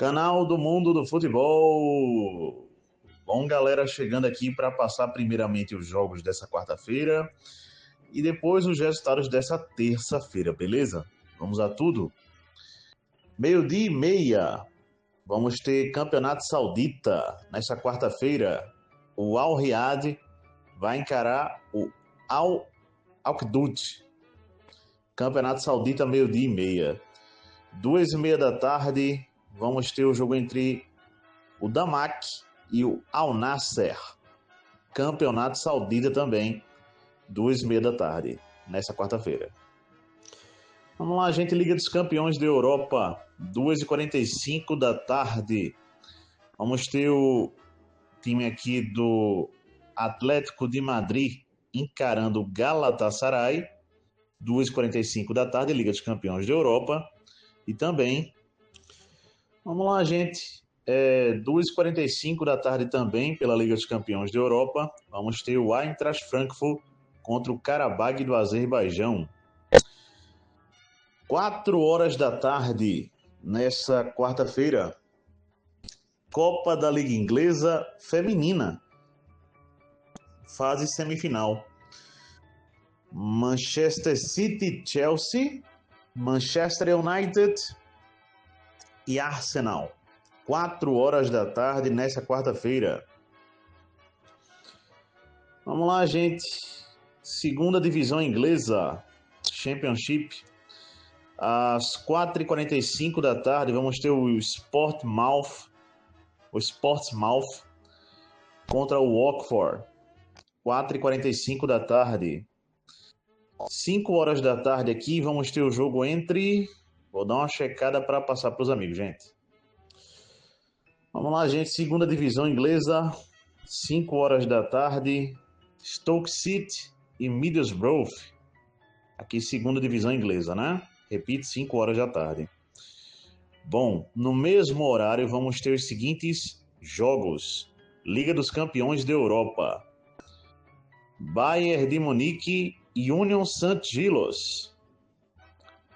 Canal do Mundo do Futebol. Bom, galera, chegando aqui para passar primeiramente os jogos dessa quarta-feira e depois os resultados dessa terça-feira, beleza? Vamos a tudo? Meio-dia e meia, vamos ter Campeonato Saudita. Nessa quarta-feira, o Al Riyadh vai encarar o Al Qudud. Campeonato Saudita, meio-dia e meia. 2h30 da tarde, vamos ter o jogo entre o Damak e o Al Nassr. Campeonato Saudita também, 2h30 da tarde, nessa quarta-feira. Vamos lá, gente. Liga dos Campeões da Europa, 2h45 da tarde. Vamos ter o time aqui do Atlético de Madrid encarando o Galatasaray, 2h45 da tarde, Liga dos Campeões da Europa. E também, vamos lá, gente, 2h45 da tarde também, pela Liga dos Campeões da Europa, vamos ter o Eintracht Frankfurt contra o Karabag do Azerbaijão. 4h da tarde, nessa quarta-feira, Copa da Liga Inglesa Feminina, fase semifinal. Manchester City, Chelsea, Manchester United e Arsenal. 4h da tarde nessa quarta-feira. Vamos lá, gente. Segunda divisão inglesa, Championship. Às 4h45 da tarde vamos ter o Portsmouth contra o Watford. 4h45 da tarde. 5h da tarde aqui, vamos ter o jogo entre... Vou dar uma checada para passar para os amigos, gente. Vamos lá, gente. Segunda divisão inglesa, 5h da tarde. Stoke City e Middlesbrough. Aqui, segunda divisão inglesa, né? Repito, 5h da tarde. Bom, no mesmo horário, vamos ter os seguintes jogos. Liga dos Campeões da Europa. Bayern de Munique e Union Saint-Gilloise.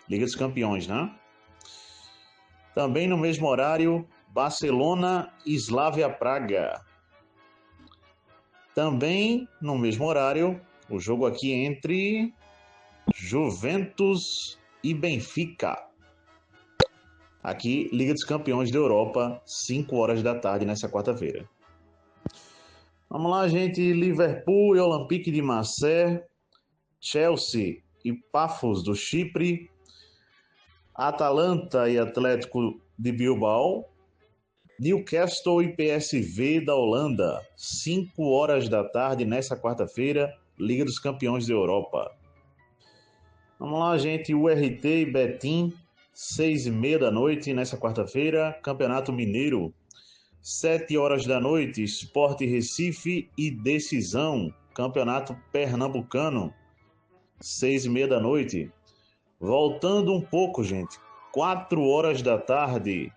Liga dos Campeões, né? Também no mesmo horário, Barcelona e Slavia Praga. Também no mesmo horário, o jogo aqui entre Juventus e Benfica. Aqui, Liga dos Campeões da Europa, 5h da tarde nessa quarta-feira. Vamos lá, gente. Liverpool e Olympique de Marseille, Chelsea e Paphos do Chipre, Atalanta e Atlético de Bilbao, Newcastle e PSV da Holanda, 5h da tarde nessa quarta-feira, Liga dos Campeões da Europa. Vamos lá, gente. URT e Betim, 6h30 da noite nessa quarta-feira, Campeonato Mineiro. 7h da noite, Sport Recife e Decisão, Campeonato Pernambucano. 6h30 da noite. Voltando um pouco, gente. 4h da tarde,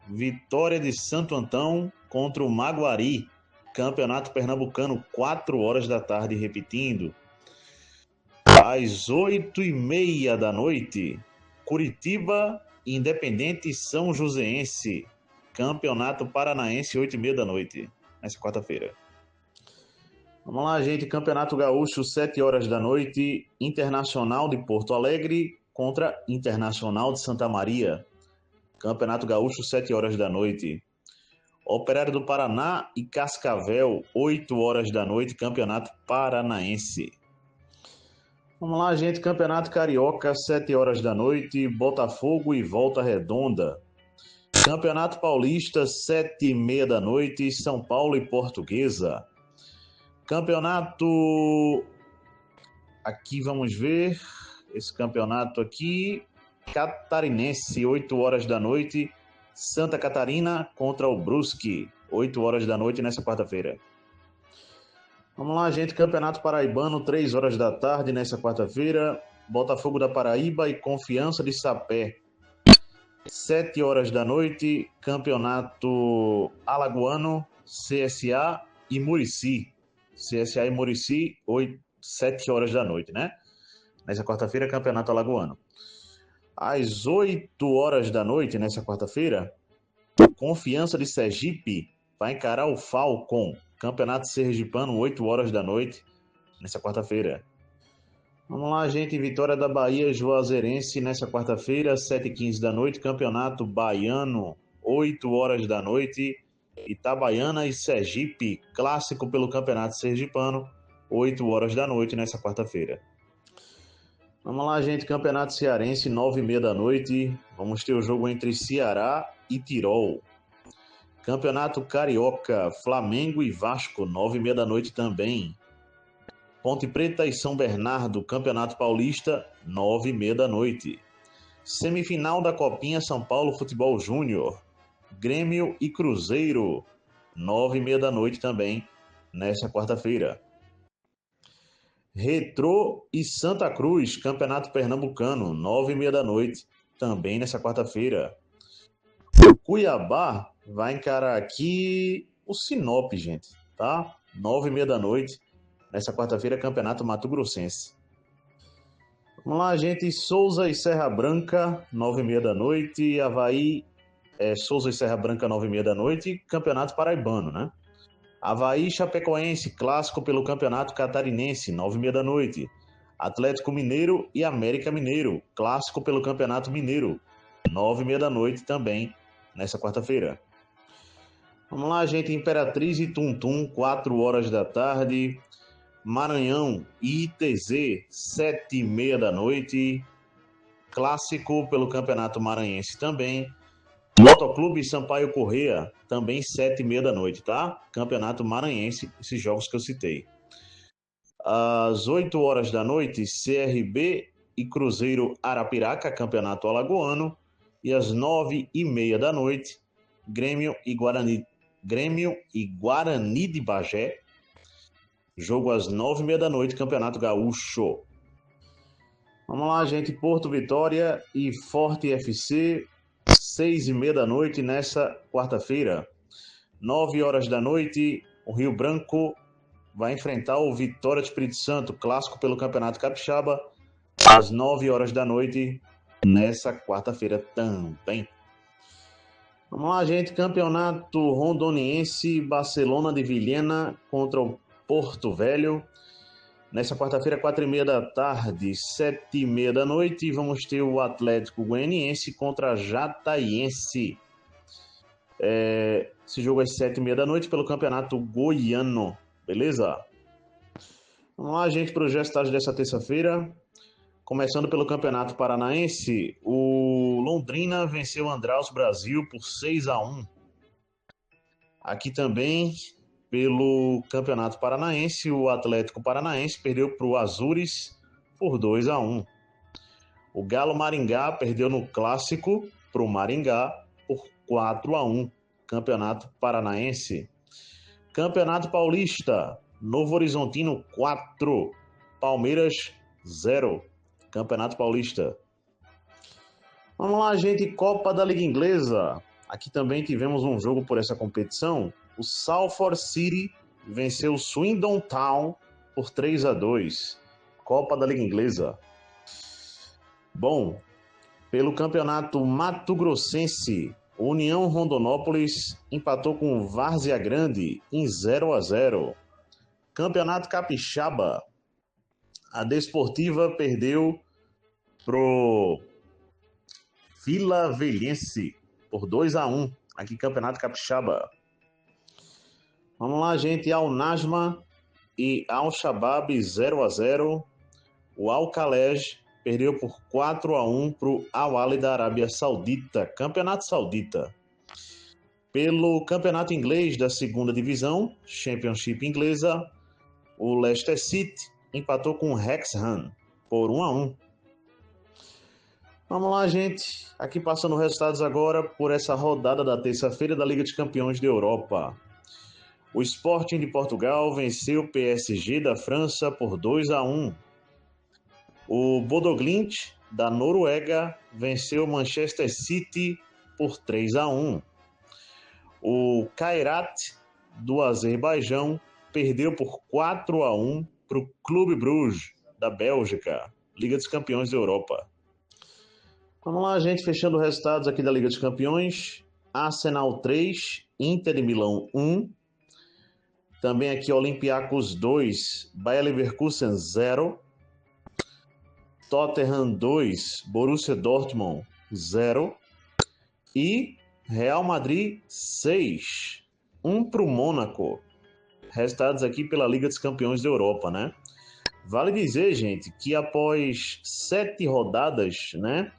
Vitória de Santo Antão contra o Maguari, Campeonato Pernambucano, 4h da tarde, repetindo. Às 8h30 da noite, Curitiba e Independente São Joséense, Campeonato Paranaense, 8h30 da noite, nessa quarta-feira. Vamos lá, gente. Campeonato Gaúcho, 7h da noite, Internacional de Porto Alegre contra Internacional de Santa Maria. Campeonato Gaúcho, 7h da noite. Operário do Paraná e Cascavel, 8h da noite, Campeonato Paranaense. Vamos lá, gente. Campeonato Carioca, 7h da noite, Botafogo e Volta Redonda. Campeonato Paulista, 7h30 da noite, São Paulo e Portuguesa. Campeonato... Aqui vamos ver... Esse campeonato aqui... Catarinense, 8h da noite, Santa Catarina contra o Brusque, 8h da noite nessa quarta-feira. Vamos lá, gente. Campeonato Paraibano, 3h da tarde nessa quarta-feira, Botafogo da Paraíba e Confiança de Sapé. 7h da noite, Campeonato Alagoano, CSA e Murici. CSA e Murici, 7h da noite, né? Nessa quarta-feira, Campeonato Alagoano. Às 8h da noite, nessa quarta-feira, Confiança de Sergipe vai encarar o Falcon, Campeonato Sergipano, 8 horas da noite, nessa quarta-feira. Vamos lá, gente. Vitória da Bahia, Juazeirense, nessa quarta-feira, 7h15 da noite. Campeonato Baiano, 8 horas da noite. Itabaiana e Sergipe, clássico pelo Campeonato Sergipano, 8 horas da noite, nessa quarta-feira. Vamos lá, gente. Campeonato Cearense, 9h30 da noite. Vamos ter o jogo entre Ceará e Tirol. Campeonato Carioca, Flamengo e Vasco, 9h30 da noite também. Ponte Preta e São Bernardo, Campeonato Paulista, 9h30 da noite. Semifinal da Copinha São Paulo Futebol Júnior, Grêmio e Cruzeiro, 9h30 da noite também, nessa quarta-feira. Retrô e Santa Cruz, Campeonato Pernambucano, 9h30 da noite, também nessa quarta-feira. O Cuiabá vai encarar aqui o Sinop, gente, tá? 9h30 da noite, nessa quarta-feira, Campeonato Mato Grossense. Vamos lá, gente. Souza e Serra Branca, 9h30 da noite. Avaí, Souza e Serra Branca, 9h30 da noite. Campeonato Paraibano, né? Avaí e Chapecoense, clássico pelo Campeonato Catarinense, 9h30 da noite. Atlético Mineiro e América Mineiro, clássico pelo Campeonato Mineiro, 9h30 da noite também, nessa quarta-feira. Vamos lá, gente. Imperatriz e Tuntum, 4 horas da tarde. Maranhão e ITZ, 7h30 da noite. Clássico pelo Campeonato Maranhense também. Motoclube Sampaio Corrêa, também 7h30 da noite, tá? Campeonato Maranhense, esses jogos que eu citei. Às 8 horas da noite, CRB e Cruzeiro Arapiraca, Campeonato Alagoano. E às 9h30 da noite, Grêmio e Guarani de Bagé. Jogo às 9h30 da noite, Campeonato Gaúcho. Vamos lá, gente. Porto Vitória e Forte FC, 6h30 da noite, nessa quarta-feira. 9 horas da noite, o Rio Branco vai enfrentar o Vitória de Espírito Santo, clássico pelo Campeonato Capixaba, às 9 horas da noite, nessa quarta-feira também. Vamos lá, gente. Campeonato Rondoniense, Barcelona de Vilhena contra o Porto Velho. Nessa quarta-feira, 4h30 da tarde, 7h30 da noite, vamos ter o Atlético Goianiense contra a Jataiense. Esse jogo é 7h30 da noite pelo Campeonato Goiano, beleza? Vamos lá, gente, para os resultados dessa terça-feira. Começando pelo Campeonato Paranaense, o Londrina venceu o Andraus Brasil por 6-1. Aqui também, pelo Campeonato Paranaense, o Atlético Paranaense perdeu para o Azures por 2-1. O Galo Maringá perdeu no Clássico para o Maringá por 4-1. Campeonato Paranaense. Campeonato Paulista, Novo Horizontino 4, Palmeiras 0. Campeonato Paulista. Vamos lá, gente. Copa da Liga Inglesa. Aqui também tivemos um jogo por essa competição. O Salford City venceu o Swindon Town por 3-2. Copa da Liga Inglesa. Bom, pelo Campeonato Mato Grossense, União Rondonópolis empatou com o Várzea Grande em 0-0. Campeonato Capixaba, a Desportiva perdeu pro Vila Velhense por 2-1. Aqui, Campeonato Capixaba. Vamos lá, gente. Al-Najma e Al-Shabaab 0-0. O Al-Khalej perdeu por 4-1 para o Al-Ahly da Arábia Saudita. Campeonato Saudita. Pelo Campeonato Inglês da segunda divisão, Championship Inglesa, o Leicester City empatou com o Wrexham por 1-1. Vamos lá, gente. Aqui passando resultados agora por essa rodada da terça-feira da Liga dos Campeões da Europa. O Sporting de Portugal venceu o PSG da França por 2-1. O Bodo Glimt da Noruega venceu o Manchester City por 3-1. O Kairat do Azerbaijão perdeu por 4-1 para o Clube Bruges da Bélgica, Liga dos Campeões da Europa. Vamos lá, gente, fechando os resultados aqui da Liga dos Campeões. Arsenal 3, Inter de Milão 1. Também aqui Olympiacos 2, Bayer Leverkusen 0. Tottenham 2, Borussia Dortmund 0. E Real Madrid 6, 1 para o Mônaco. Resultados aqui pela Liga dos Campeões da Europa, né? Vale dizer, gente, que após 7 rodadas, né,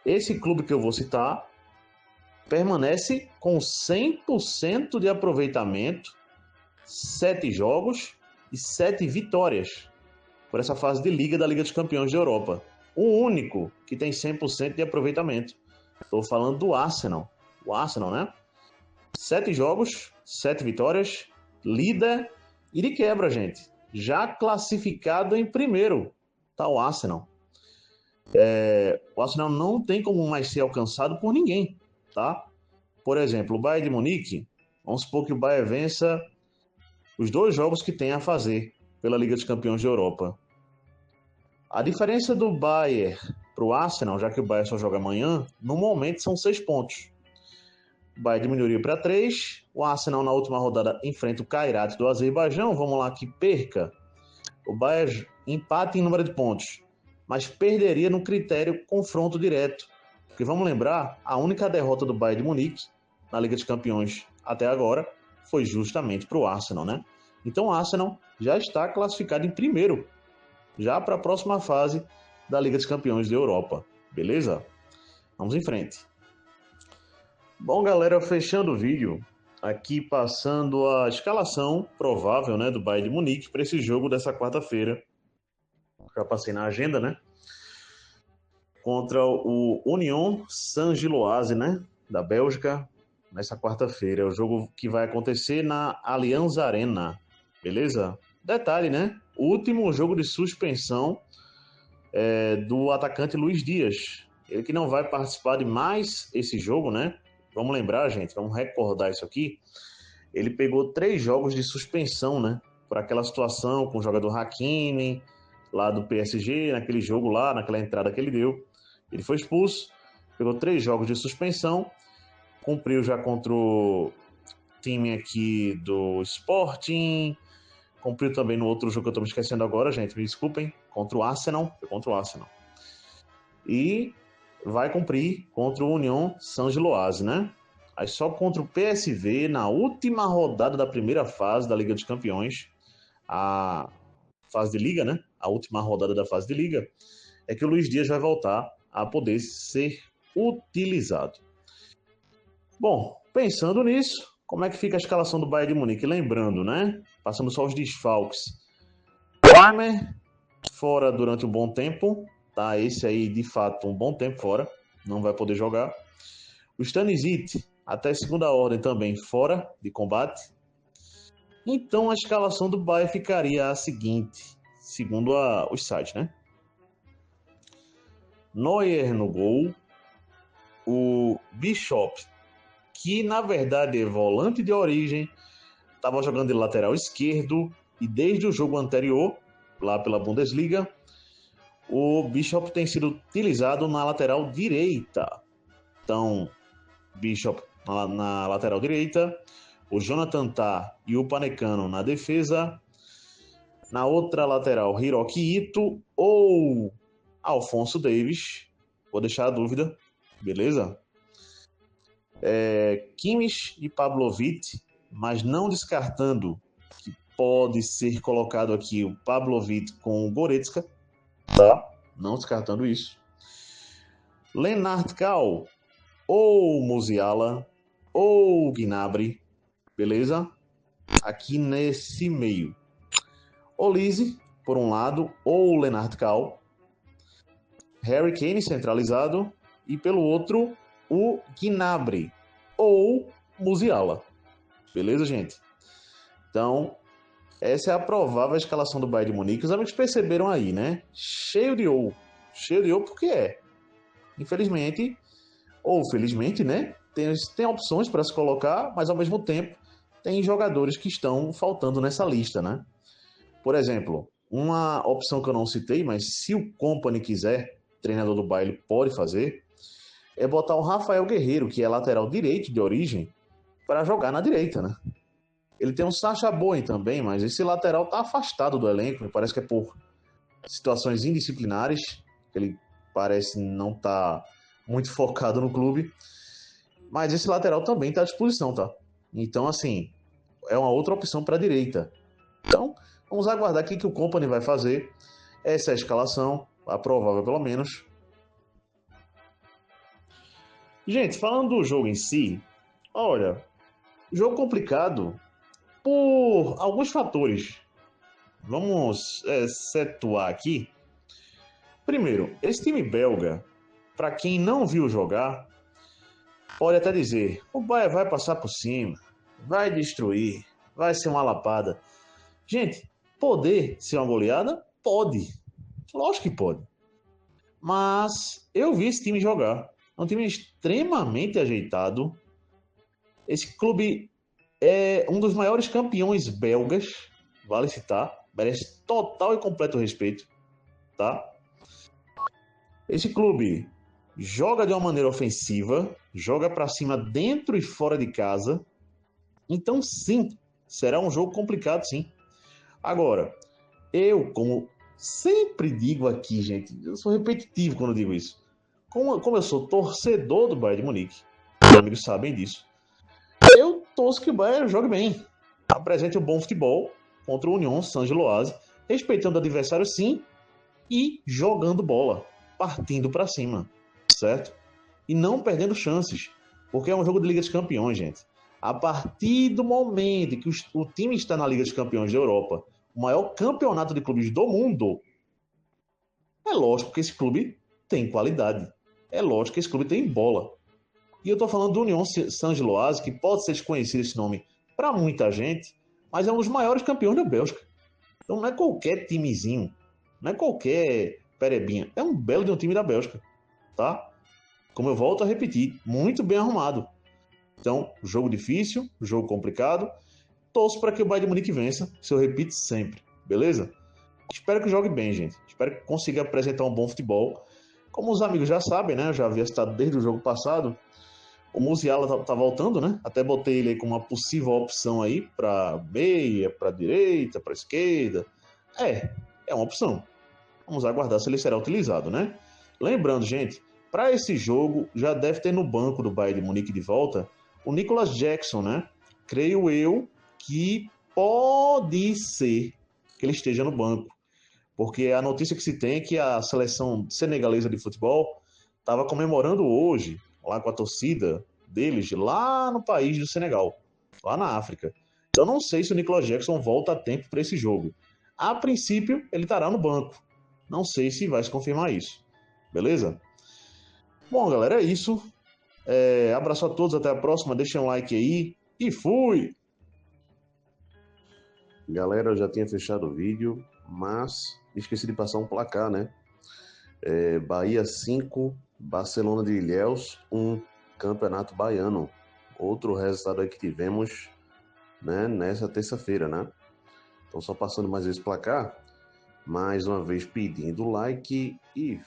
esse clube que eu vou citar permanece com 100% de aproveitamento, 7 jogos e 7 vitórias por essa fase de Liga da Liga dos Campeões da Europa. O único que tem 100% de aproveitamento. Estou falando do Arsenal. O Arsenal, né? 7 jogos, 7 vitórias, líder e de quebra, gente. Já classificado em primeiro, tá o Arsenal. O Arsenal não tem como mais ser alcançado por ninguém, tá? Por exemplo, o Bayern de Munique, vamos supor que o Bayern vença os 2 jogos que tem a fazer pela Liga dos Campeões da Europa. A diferença do Bayern para o Arsenal, já que o Bayern só joga amanhã, no momento são 6 pontos. O Bayern diminuiria para 3. O Arsenal, na última rodada, enfrenta o Kairat do Azerbaijão. Vamos lá, que perca. O Bayern empata em número de pontos, mas perderia no critério confronto direto. Porque vamos lembrar, a única derrota do Bayern de Munique na Liga dos Campeões até agora foi justamente para o Arsenal, né? Então o Arsenal já está classificado em primeiro, já para a próxima fase da Liga dos Campeões da Europa. Beleza? Vamos em frente. Bom, galera, fechando o vídeo, aqui passando a escalação provável, né, do Bayern de Munique para esse jogo dessa quarta-feira. Já passei na agenda, né? Contra o Union Saint-Gilloise, né, da Bélgica, nessa quarta-feira. É o jogo que vai acontecer na Allianz Arena, beleza? Detalhe, né? O último jogo de suspensão do atacante Luiz Dias. Ele que não vai participar de mais esse jogo, né? Vamos lembrar, gente, vamos recordar isso aqui. Ele pegou 3 jogos de suspensão, né? Por aquela situação com o jogador Hakimi, lá do PSG, naquele jogo lá, naquela entrada que ele deu. Ele foi expulso, pegou 3 jogos de suspensão, cumpriu já contra o time aqui do Sporting, cumpriu também no outro jogo que eu tô me esquecendo agora, gente, me desculpem, contra o Arsenal, E vai cumprir contra o Union Saint-Gilloise, né? Aí só contra o PSV, na última rodada da primeira fase da Liga dos Campeões, a fase de Liga, né? A última rodada da fase de Liga, é que o Luiz Dias vai voltar a poder ser utilizado. Bom, pensando nisso, como é que fica a escalação do Bayern de Munique? Lembrando, né? Passando só os desfalques. Kramer, fora durante um bom tempo, tá? Esse aí, de fato, um bom tempo fora, não vai poder jogar. O Stanisic, até segunda ordem também, fora de combate. Então, a escalação do Bayern ficaria a seguinte, segundo os sites, né? Neuer no gol, o Bishop, que na verdade é volante de origem, estava jogando de lateral esquerdo e desde o jogo anterior, lá pela Bundesliga, o Bishop tem sido utilizado na lateral direita. Então, Bishop na lateral direita, o Jonathan Tah e o Upamecano na defesa. Na outra lateral, Hiroki Ito ou Alphonso Davies. Vou deixar a dúvida, beleza? Kimmich e Pavlovic, mas não descartando que pode ser colocado aqui o Pavlovic com o Goretzka, tá? Não descartando isso. Lennart Kau ou Musiala ou Gnabry, beleza? Aqui nesse meio. Olise, por um lado, ou Lennart Kau. Harry Kane centralizado e pelo outro o Gnabry ou Musiala. Beleza, gente? Então, essa é a provável escalação do Bayern de Munique. Os amigos perceberam aí, né? Cheio de ou. Cheio de ou porque é. Infelizmente, ou felizmente, né? Tem opções para se colocar, mas ao mesmo tempo tem jogadores que estão faltando nessa lista, né? Por exemplo, uma opção que eu não citei, mas se o Kompany quiser, treinador do Bayern, ele pode fazer, é botar o Rafael Guerreiro, que é lateral direito de origem, para jogar na direita, né? Ele tem um Sacha Boey também, mas esse lateral tá afastado do elenco, parece que é por situações indisciplinares, ele parece não tá muito focado no clube, mas esse lateral também está à disposição, tá? Então, assim, é uma outra opção para a direita. Então, vamos aguardar aqui que o Kompany vai fazer. Essa é a escalação, a provável pelo menos. Gente, falando do jogo em si, olha, jogo complicado por alguns fatores. Vamos situar aqui. Primeiro, esse time belga, para quem não viu jogar, pode até dizer: o Bayern vai passar por cima, vai destruir, vai ser uma lapada. Gente, poder ser uma goleada? Pode. Lógico que pode. Mas eu vi esse time jogar. É um time extremamente ajeitado. Esse clube é um dos maiores campeões belgas, vale citar. Merece total e completo respeito, tá? Esse clube joga de uma maneira ofensiva, joga para cima dentro e fora de casa. Então, sim, será um jogo complicado, sim. Agora, eu, como sempre digo aqui, gente, eu sou repetitivo quando digo isso. Como eu sou torcedor do Bayern de Munique, meus amigos sabem disso, eu torço que o Bayern jogue bem, apresente um bom futebol contra o Union Saint-Gilloise, respeitando o adversário sim e jogando bola, partindo para cima, certo? E não perdendo chances, porque é um jogo de Liga dos Campeões, gente. A partir do momento que o time está na Liga dos Campeões da Europa, o maior campeonato de clubes do mundo, é lógico que esse clube tem qualidade. É lógico que esse clube tem bola. E eu estou falando do Union Saint-Gilloise, que pode ser desconhecido esse nome para muita gente, mas é um dos maiores campeões da Bélgica. Então não é qualquer timezinho, não é qualquer perebinha, é um belo de um time da Bélgica, tá? Como eu volto a repetir, muito bem arrumado. Então, jogo difícil, jogo complicado. Torço para que o Bayern de Munique vença, isso eu repito sempre, beleza? Espero que jogue bem, gente. Espero que consiga apresentar um bom futebol. Como os amigos já sabem, né? Eu já havia citado desde o jogo passado. O Musiala tá voltando, né? Até botei ele aí como uma possível opção aí para meia, para direita, para esquerda. É uma opção. Vamos aguardar se ele será utilizado, né? Lembrando, gente, para esse jogo já deve ter no banco do Bayern de Munique de volta o Nicolas Jackson, né? Creio eu que pode ser que ele esteja no banco, porque a notícia que se tem é que a seleção senegalesa de futebol estava comemorando hoje, lá com a torcida deles, lá no país do Senegal, lá na África. Então não sei se o Nicolas Jackson volta a tempo para esse jogo. A princípio, ele estará no banco. Não sei se vai se confirmar isso. Beleza? Bom, galera, é isso. Abraço a todos, até a próxima. Deixem um like aí e fui! Galera, eu já tinha fechado o vídeo, mas esqueci de passar um placar, né? Bahia 5, Barcelona de Ilhéus 1, Campeonato Baiano. Outro resultado aí que tivemos, né, nessa terça-feira, né? Então, só passando mais esse placar, mais uma vez pedindo like e